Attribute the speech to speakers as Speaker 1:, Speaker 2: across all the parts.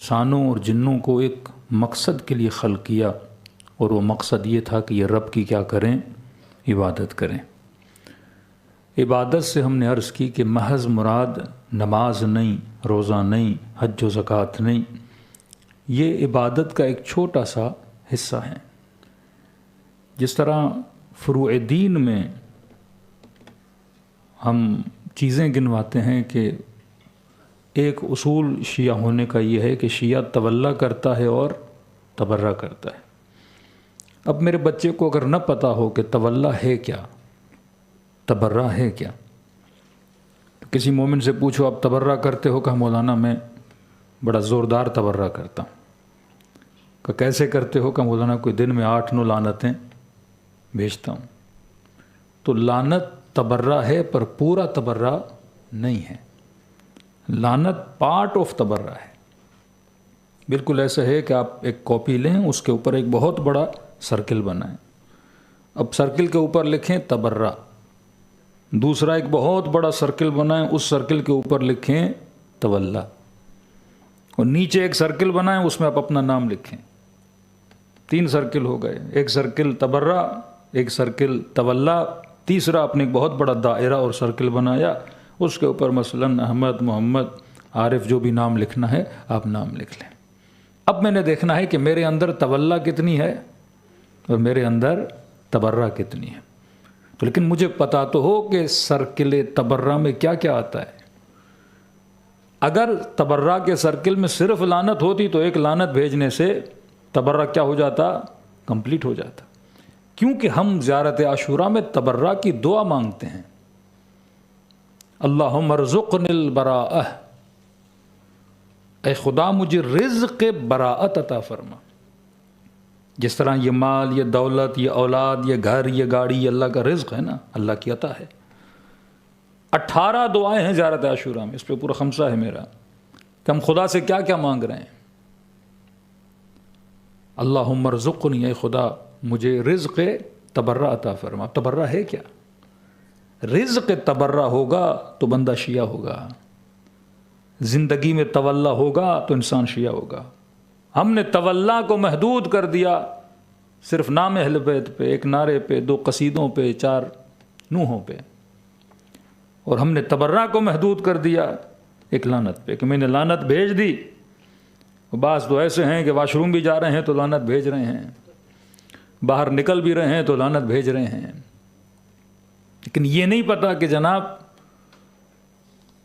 Speaker 1: انسانوں اور جنوں کو ایک مقصد کے لیے خلق کیا، اور وہ مقصد یہ تھا کہ یہ رب کی کیا کریں؟ عبادت کریں۔ عبادت سے ہم نے عرض کی کہ محض مراد نماز نہیں، روزہ نہیں، حج و زکوٰۃ نہیں، یہ عبادت کا ایک چھوٹا سا حصہ ہے۔ جس طرح فروع دین میں ہم چیزیں گنواتے ہیں کہ ایک اصول شیعہ ہونے کا یہ ہے کہ شیعہ تولا کرتا ہے اور تبرہ کرتا ہے۔ اب میرے بچے کو اگر نہ پتہ ہو کہ تولا ہے کیا، تبرہ ہے کیا، تو کسی مومن سے پوچھو آپ تبرہ کرتے ہو؟ کہ مولانا میں بڑا زوردار تبرہ کرتا ہوں۔ کہ کیسے کرتے ہو؟ کہ مولانا کوئی دن میں 8-9 لعنتیں بھیجتا ہوں۔ تو لعنت تبرہ ہے پر پورا تبرہ نہیں ہے۔ لعنت پارٹ آف تبرہ ہے۔ بالکل ایسا ہے کہ آپ ایک کاپی لیں، اس کے اوپر ایک بہت بڑا سرکل بنائیں، اب سرکل کے اوپر لکھیں تبرہ، دوسرا ایک بہت بڑا سرکل بنائیں، اس سرکل کے اوپر لکھیں تولا، اور نیچے ایک سرکل بنائیں، اس میں آپ اپنا نام لکھیں۔ 3 سرکل ہو گئے، ایک سرکل تبرہ، ایک سرکل تولا، تیسرا آپ نے ایک بہت بڑا دائرہ اور سرکل بنایا، اس کے اوپر مثلاً احمد، محمد، عارف جو بھی نام لکھنا ہے آپ نام لکھ لیں۔ اب میں نے دیکھنا ہے کہ میرے اندر تولا کتنی ہے اور میرے اندر تبرہ کتنی ہے۔ تو لیکن مجھے پتا تو ہو کہ سرکل تبرہ میں کیا کیا آتا ہے۔ اگر تبرہ کے سرکل میں صرف لعنت ہوتی تو ایک لعنت بھیجنے سے تبرہ کیا ہو جاتا؟ کمپلیٹ ہو جاتا۔ کیونکہ ہم زیارت عاشوراء میں تبرہ کی دعا مانگتے ہیں، اللہم ارزقنی البراءہ، اے خدا مجھے رزق براءت عطا فرما۔ جس طرح یہ مال، یہ دولت، یہ اولاد، یہ گھر، یہ گاڑی، یہ اللہ کا رزق ہے نا، اللہ کی عطا ہے۔ 18 دعائیں ہیں زیارت عاشوراء میں، اس پہ پورا خمسہ ہے میرا کہ ہم خدا سے کیا کیا مانگ رہے ہیں۔ اللہم ارزقنی، اے خدا مجھے رزق تبرہ عطا فرما۔ تبرہ ہے کیا؟ رزق تبرہ ہوگا تو بندہ شیعہ ہوگا، زندگی میں تولا ہوگا تو انسان شیعہ ہوگا۔ ہم نے تولا کو محدود کر دیا صرف نام اہل بیت پہ، ایک نعرے پہ، 2 قصیدوں پہ، 4 نوحوں پہ، اور ہم نے تبرہ کو محدود کر دیا ایک لعنت پہ کہ میں نے لعنت بھیج دی۔ بعض تو ایسے ہیں کہ واش روم بھی جا رہے ہیں تو لعنت بھیج رہے ہیں، باہر نکل بھی رہے ہیں تو لعنت بھیج رہے ہیں، لیکن یہ نہیں پتا کہ جناب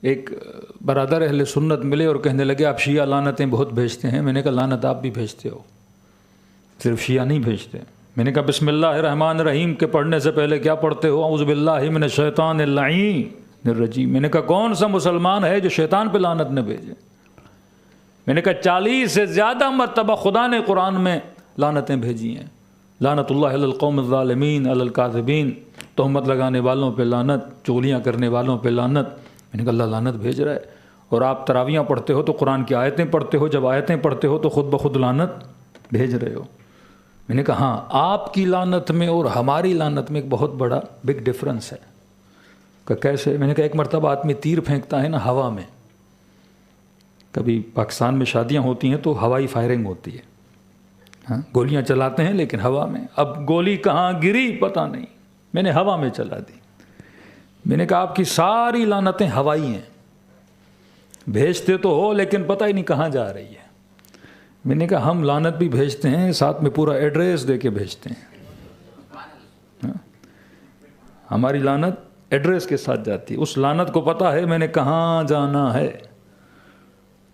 Speaker 1: ایک برادر اہل سنت ملے اور کہنے لگے آپ شیعہ لعنتیں بہت بھیجتے ہیں۔ میں نے کہا لعنت آپ بھی بھیجتے ہو، صرف شیعہ نہیں بھیجتے۔ میں نے کہا بسم اللہ الرحمن الرحیم کے پڑھنے سے پہلے کیا پڑھتے ہو؟ اعوذ باللہ من الشیطان اللعین الرجیم۔ میں نے کہا کون سا مسلمان ہے جو شیطان پہ لعنت نہ بھیجے؟ میں نے کہا 40 سے زیادہ مرتبہ خدا نے قرآن میں لعنتیں بھیجی ہیں۔ لعنت اللہ علی القوم الظالمین علی الکاذبین، تہمت لگانے والوں پہ لعنت، چغلیاں کرنے والوں پہ لعنت۔ میں نے کہا اللہ لعنت بھیج رہا ہے، اور آپ تراویحاں پڑھتے ہو تو قرآن کی آیتیں پڑھتے ہو، جب آیتیں پڑھتے ہو تو خود بخود لعنت بھیج رہے ہو۔ میں نے کہا ہاں، آپ کی لعنت میں اور ہماری لعنت میں ایک بہت بڑا بگ ڈفرنس ہے۔ کہ کیسے؟ میں نے کہا ایک مرتبہ آدمی تیر پھینکتا ہے نا ہوا میں، کبھی پاکستان میں شادیاں ہوتی ہیں تو ہوائی فائرنگ ہوتی ہے، ہاں گولیاں چلاتے ہیں لیکن ہوا میں۔ اب گولی کہاں گری پتہ نہیں، میں نے ہوا میں چلا دی۔ میں نے کہا آپ کی ساری لعنتیں ہوائی ہیں، بھیجتے تو ہو لیکن پتہ ہی نہیں کہاں جا رہی ہے۔ میں نے کہا ہم لعنت بھی بھیجتے ہیں، ساتھ میں پورا ایڈریس دے کے بھیجتے ہیں۔ ہماری لعنت ایڈریس کے ساتھ جاتی ہے، اس لعنت کو پتہ ہے میں نے کہاں جانا ہے۔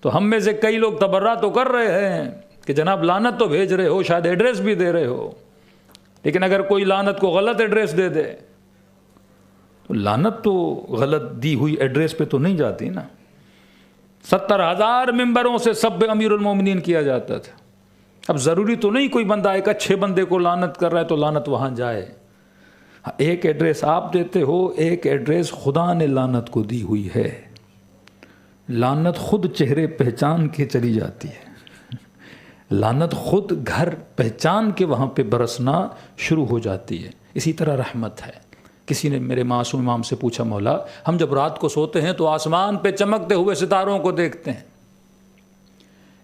Speaker 1: تو ہم میں سے کئی لوگ تبرہ تو کر رہے ہیں کہ جناب لعنت تو بھیج رہے ہو، شاید ایڈریس بھی دے رہے ہو، لیکن اگر کوئی لعنت کو غلط ایڈریس دے دے تو لعنت تو غلط دی ہوئی ایڈریس پہ تو نہیں جاتی نا۔ 70,000 ممبروں سے سب امیر المومنین کیا جاتا تھا۔ اب ضروری تو نہیں کوئی بندہ ایک اچھے بندے کو لعنت کر رہا ہے تو لعنت وہاں جائے۔ ایک ایڈریس آپ دیتے ہو، ایک ایڈریس خدا نے لعنت کو دی ہوئی ہے۔ لعنت خود چہرے پہچان کے چلی جاتی ہے، لعنت خود گھر پہچان کے وہاں پہ برسنا شروع ہو جاتی ہے۔ اسی طرح رحمت ہے۔ کسی نے میرے معصوم امام سے پوچھا مولا ہم جب رات کو سوتے ہیں تو آسمان پہ چمکتے ہوئے ستاروں کو دیکھتے ہیں،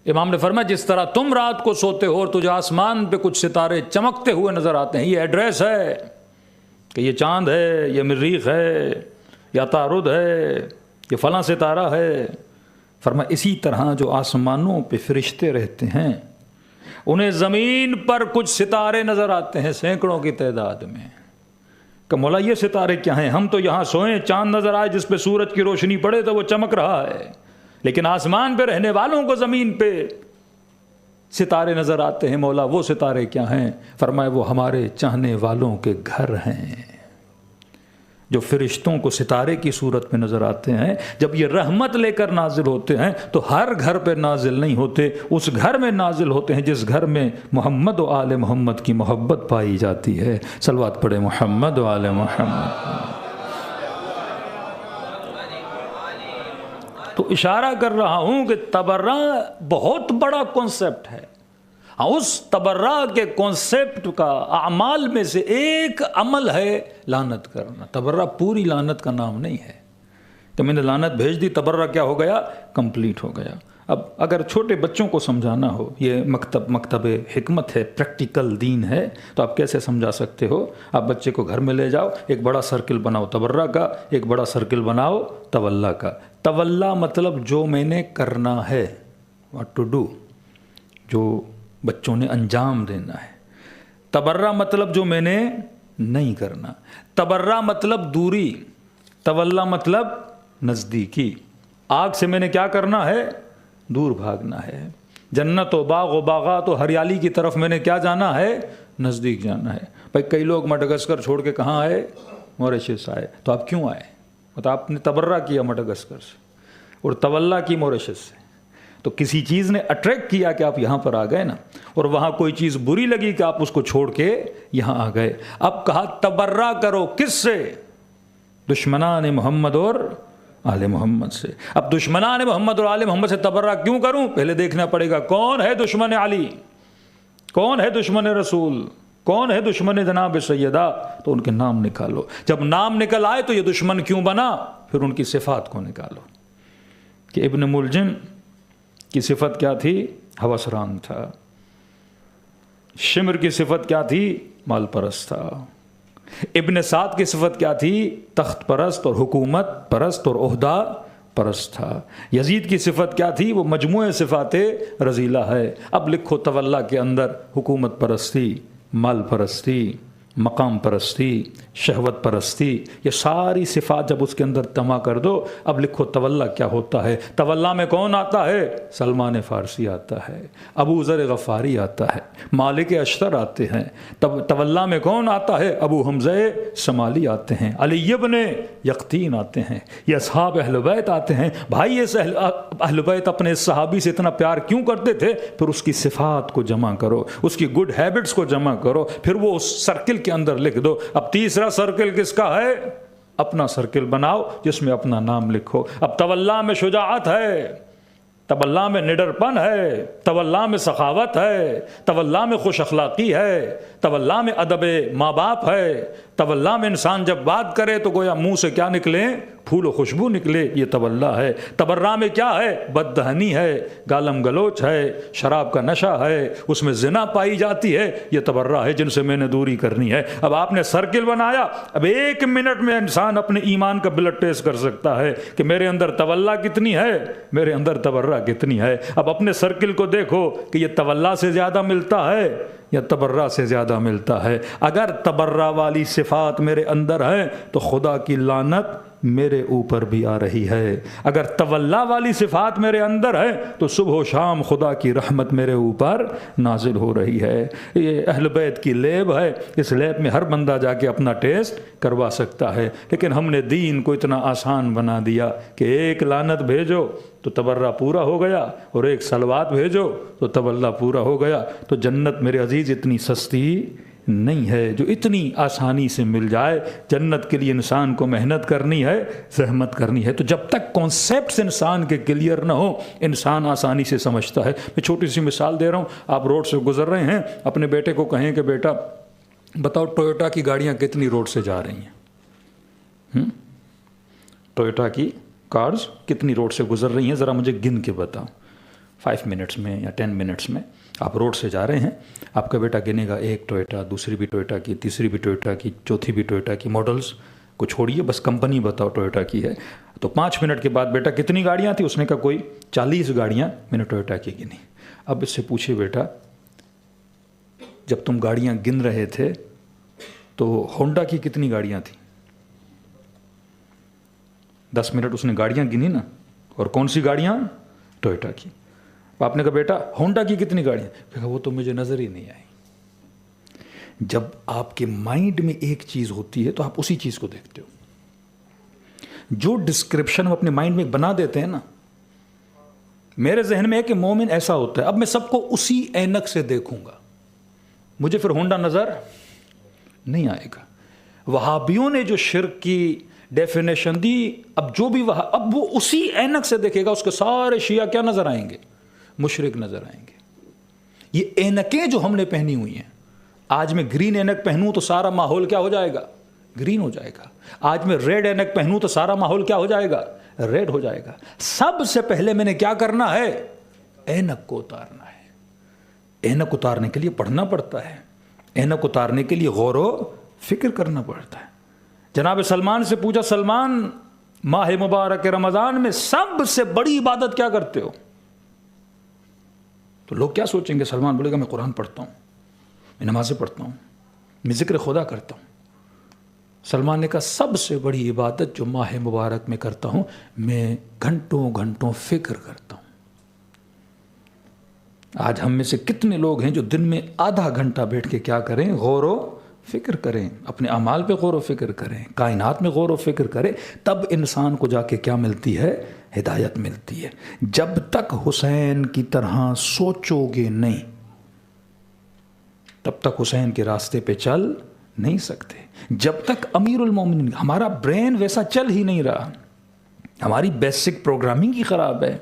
Speaker 1: امام نے فرمایا جس طرح تم رات کو سوتے ہو اور تجھے آسمان پہ کچھ ستارے چمکتے ہوئے نظر آتے ہیں، یہ ایڈریس ہے کہ یہ چاند ہے، یہ مریخ ہے، یا عطارد ہے، یہ فلاں ستارہ ہے، فرمایا اسی طرح جو آسمانوں پہ فرشتے رہتے ہیں انہیں زمین پر کچھ ستارے نظر آتے ہیں سینکڑوں کی تعداد میں، کہ مولا یہ ستارے کیا ہیں؟ ہم تو یہاں سوئیں، چاند نظر آئے جس پہ سورج کی روشنی پڑے تو وہ چمک رہا ہے، لیکن آسمان پہ رہنے والوں کو زمین پہ ستارے نظر آتے ہیں، مولا وہ ستارے کیا ہیں؟ فرمایا وہ ہمارے چاہنے والوں کے گھر ہیں، جو فرشتوں کو ستارے کی صورت میں نظر آتے ہیں۔ جب یہ رحمت لے کر نازل ہوتے ہیں تو ہر گھر پہ نازل نہیں ہوتے، اس گھر میں نازل ہوتے ہیں جس گھر میں محمد و آل محمد کی محبت پائی جاتی ہے۔ صلوات پڑھے محمد و آل محمد۔ تو اشارہ کر رہا ہوں کہ تبرہ بہت بڑا کنسپٹ ہے، اس تبرہ کے کنسپٹ کا اعمال میں سے ایک عمل ہے لعنت کرنا۔ تبرہ پوری لعنت کا نام نہیں ہے کہ میں نے لعنت بھیج دی تبرہ کیا ہو گیا؟ کمپلیٹ ہو گیا۔ اب اگر چھوٹے بچوں کو سمجھانا ہو، یہ مکتب حکمت ہے، پریکٹیکل دین ہے، تو آپ کیسے سمجھا سکتے ہو؟ آپ بچے کو گھر میں لے جاؤ، ایک بڑا سرکل بناؤ تبرہ کا، ایک بڑا سرکل بناؤ تولا کا۔ تولا مطلب جو میں نے کرنا ہے، واٹ ٹو ڈو، جو بچوں نے انجام دینا ہے۔ تبرہ مطلب جو میں نے نہیں کرنا۔ تبرہ مطلب دوری، تولا مطلب نزدیکی۔ آگ سے میں نے کیا کرنا ہے؟ دور بھاگنا ہے۔ جنت و باغ و باغات و ہریالی کی طرف میں نے کیا جانا ہے؟ نزدیک جانا ہے۔ بھائی کئی لوگ مڈغسکر چھوڑ کے کہاں آئے؟ موریشس آئے۔ تو آپ کیوں آئے؟ تو آپ نے تبرہ کیا مڈغسکر سے اور تولا کی موریشس سے، تو کسی چیز نے اٹریکٹ کیا کہ آپ یہاں پر آ گئے نا، اور وہاں کوئی چیز بری لگی کہ آپ اس کو چھوڑ کے یہاں آ گئے۔ اب کہا تبرہ کرو، کس سے؟ دشمنان محمد اور آل محمد سے۔ اب دشمنان محمد اور آل محمد سے تبرہ کیوں کروں؟ پہلے دیکھنا پڑے گا کون ہے دشمن علی، کون ہے دشمن رسول، کون ہے دشمن جناب سیدہ، تو ان کے نام نکالو۔ جب نام نکل آئے تو یہ دشمن کیوں بنا، پھر ان کی صفات کو نکالو۔ کہ ابن ملجم کی صفت کیا تھی؟ ہوسران تھا۔ شمر کی صفت کیا تھی؟ مال پرست تھا۔ ابن سعد کی صفت کیا تھی؟ تخت پرست اور حکومت پرست اور عہدہ پرست تھا۔ یزید کی صفت کیا تھی؟ وہ مجموعہ صفات رذیلہ ہے۔ اب لکھو تولا کے اندر حکومت پرستی، مال پرستی، مقام پرستی، شہوت پرستی، یہ ساری صفات جب اس کے اندر جمع کر دو، اب لکھو تولا کیا ہوتا ہے۔ تولا میں کون آتا ہے؟ سلمان فارسی آتا ہے، ابو ذر غفاری آتا ہے، مالک اشتر آتے ہیں۔ تولا میں کون آتا ہے؟ ابو حمزہ شمالی آتے ہیں، علی ابن یقطین آتے ہیں، یہ اصحاب اہل بیت آتے ہیں۔ بھائی یہ اہل بیت اپنے صحابی سے اتنا پیار کیوں کرتے تھے؟ پھر اس کی صفات کو جمع کرو، اس کی گڈ ہیبٹس کو جمع کرو، پھر وہ اس سرکل کے اندر لکھ دو۔ اب تیسرا سرکل کس کا ہے؟ اپنا سرکل بناؤ جس میں اپنا نام لکھو۔ اب تولا میں شجاعت ہے، تولا میں نڈر پن ہے، تولا میں سخاوت ہے، تولا میں خوش اخلاقی ہے، تولا میں ادب ماں باپ ہے، تولا میں انسان جب بات کرے تو گویا منہ سے کیا نکلے؟ پھول و خوشبو نکلے، یہ تولا ہے۔ تبرہ میں کیا ہے؟ بددہنی ہے، گالم گلوچ ہے، شراب کا نشہ ہے، اس میں زنا پائی جاتی ہے، یہ تبرہ ہے جن سے میں نے دوری کرنی ہے۔ اب آپ نے سرکل بنایا، اب 1 منٹ میں انسان اپنے ایمان کا بلڈ ٹیسٹ کر سکتا ہے کہ میرے اندر تولا کتنی ہے، میرے اندر تبرہ کتنی ہے۔ اب اپنے سرکل کو دیکھو کہ یہ تولا سے زیادہ ملتا ہے یا تبرہ سے زیادہ ملتا ہے۔ اگر تبرہ والی صفات میرے اندر ہیں تو خدا کی لعنت میرے اوپر بھی آ رہی ہے۔ اگر تولا والی صفات میرے اندر ہے تو صبح و شام خدا کی رحمت میرے اوپر نازل ہو رہی ہے۔ یہ اہل بیت کی لیب ہے، اس لیب میں ہر بندہ جا کے اپنا ٹیسٹ کروا سکتا ہے، لیکن ہم نے دین کو اتنا آسان بنا دیا کہ ایک لعنت بھیجو تو تبرہ پورا ہو گیا، اور ایک صلوات بھیجو تو تولا پورا ہو گیا۔ تو جنت میرے عزیز اتنی سستی نہیں ہے جو اتنی آسانی سے مل جائے۔ جنت کے لیے انسان کو محنت کرنی ہے، زحمت کرنی ہے۔ تو جب تک کانسیپٹس انسان کے کلیئر نہ ہو، انسان آسانی سے سمجھتا ہے۔ میں چھوٹی سی مثال دے رہا ہوں، آپ روڈ سے گزر رہے ہیں، اپنے بیٹے کو کہیں کہ بیٹا بتاؤ ٹویوٹا کی گاڑیاں کتنی روڈ سے جا رہی ہیں، ٹویوٹا کی کارز کتنی روڈ سے گزر رہی ہیں، ذرا مجھے گن کے بتاؤ۔ 5 منٹس میں یا 10 منٹس میں آپ روڈ سے جا رہے ہیں، آپ کا بیٹا گنے گا ایک ٹوئیٹا، دوسری بھی ٹوئیٹا کی، تیسری بھی ٹوئیٹا کی، چوتھی بھی ٹوئیٹا کی، ماڈلز کو چھوڑیے بس کمپنی بتاؤ ٹوئیٹا کی ہے، تو 5 منٹ کے بعد بیٹا کتنی گاڑیاں تھیں؟ اس نے کہا کوئی 40 گاڑیاں میں نے ٹوئیٹا کی گنی۔ اب اس سے پوچھے بیٹا جب تم گاڑیاں گن رہے تھے تو ہونڈا کی کتنی گاڑیاں تھیں؟ 10 منٹ اس نے گاڑیاں گنی نا، اور کون سی گاڑیاں؟ ٹوئیٹا کی۔ آپ نے کہا بیٹا ہونڈا کی کتنی گاڑیاں؟ کہا وہ تو مجھے نظر ہی نہیں آئی۔ جب آپ کے مائنڈ میں ایک چیز ہوتی ہے تو آپ اسی چیز کو دیکھتے ہو۔ جو ڈسکرپشن ہم اپنے مائنڈ میں بنا دیتے ہیں نا، میرے ذہن میں ہے کہ مومن ایسا ہوتا ہے، اب میں سب کو اسی اینک سے دیکھوں گا، مجھے پھر ہونڈا نظر نہیں آئے گا۔ وہابیوں نے جو شرک کی ڈیفینیشن دی، اب جو بھی اب وہ اسی اینک سے دیکھے گا، اس کے سارے شیعہ کیا نظر آئیں گے؟ مشرک نظر آئیں گے۔ یہ اینکیں جو ہم نے پہنی ہوئی ہیں، آج میں گرین اینک پہنوں تو سارا ماحول کیا ہو جائے گا؟ گرین ہو جائے گا۔ آج میں ریڈ اینک پہنوں تو سارا ماحول کیا ہو جائے گا؟ ریڈ ہو جائے گا۔ سب سے پہلے میں نے کیا کرنا ہے؟ اینک کو اتارنا ہے۔ اینک اتارنے کے لیے پڑھنا پڑتا ہے، اینک اتارنے کے لیے غور و فکر کرنا پڑتا ہے۔ جناب سلمان سے پوچھا، سلمان ماہ مبارک رمضان میں سب سے بڑی عبادت کیا کرتے ہو؟ تو لوگ کیا سوچیں گے؟ سلمان بولے گا میں قرآن پڑھتا ہوں، میں نمازیں پڑھتا ہوں، میں ذکر خدا کرتا ہوں۔ سلمان نے کہا سب سے بڑی عبادت جو ماہ مبارک میں کرتا ہوں، میں گھنٹوں گھنٹوں فکر کرتا ہوں۔ آج ہم میں سے کتنے لوگ ہیں جو دن میں آدھا گھنٹہ بیٹھ کے کیا کریں؟ غور و فکر کریں، اپنے اعمال پہ غور و فکر کریں، کائنات میں غور و فکر کریں، تب انسان کو جا کے کیا ملتی ہے؟ ہدایت ملتی ہے۔ جب تک حسین کی طرح سوچو گے نہیں، تب تک حسین کے راستے پہ چل نہیں سکتے۔ جب تک امیر المومنین، ہمارا برین ویسا چل ہی نہیں رہا، ہماری بیسک پروگرامنگ ہی خراب ہے۔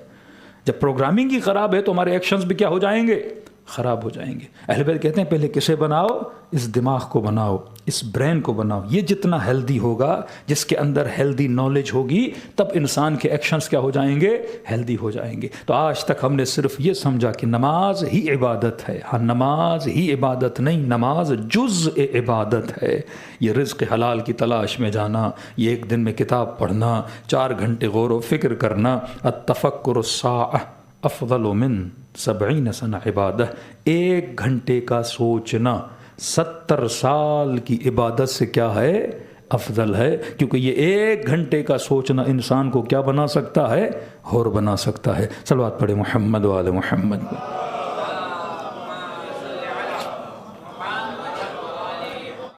Speaker 1: جب پروگرامنگ ہی خراب ہے تو ہمارے ایکشنز بھی کیا ہو جائیں گے؟ خراب ہو جائیں گے۔ اہل بیت کہتے ہیں پہلے کسے بناؤ؟ اس دماغ کو بناؤ، اس برین کو بناؤ۔ یہ جتنا ہیلدی ہوگا، جس کے اندر ہیلدی نالج ہوگی، تب انسان کے ایکشنز کیا ہو جائیں گے؟ ہیلدی ہو جائیں گے۔ تو آج تک ہم نے صرف یہ سمجھا کہ نماز ہی عبادت ہے۔ ہاں، نماز ہی عبادت نہیں، نماز جزء عبادت ہے۔ یہ رزق حلال کی تلاش میں جانا، یہ ایک دن میں کتاب پڑھنا، 4 گھنٹے غور و فکر کرنا، التفکر الساعہ افضل من 70 سنہ عبادہ، 1 گھنٹے کا سوچنا 70 سال کی عبادت سے کیا ہے؟ افضل ہے، کیونکہ یہ 1 گھنٹے کا سوچنا انسان کو کیا بنا سکتا ہے؟ حور بنا سکتا ہے۔ صلوات پڑھے محمد و آل محمد۔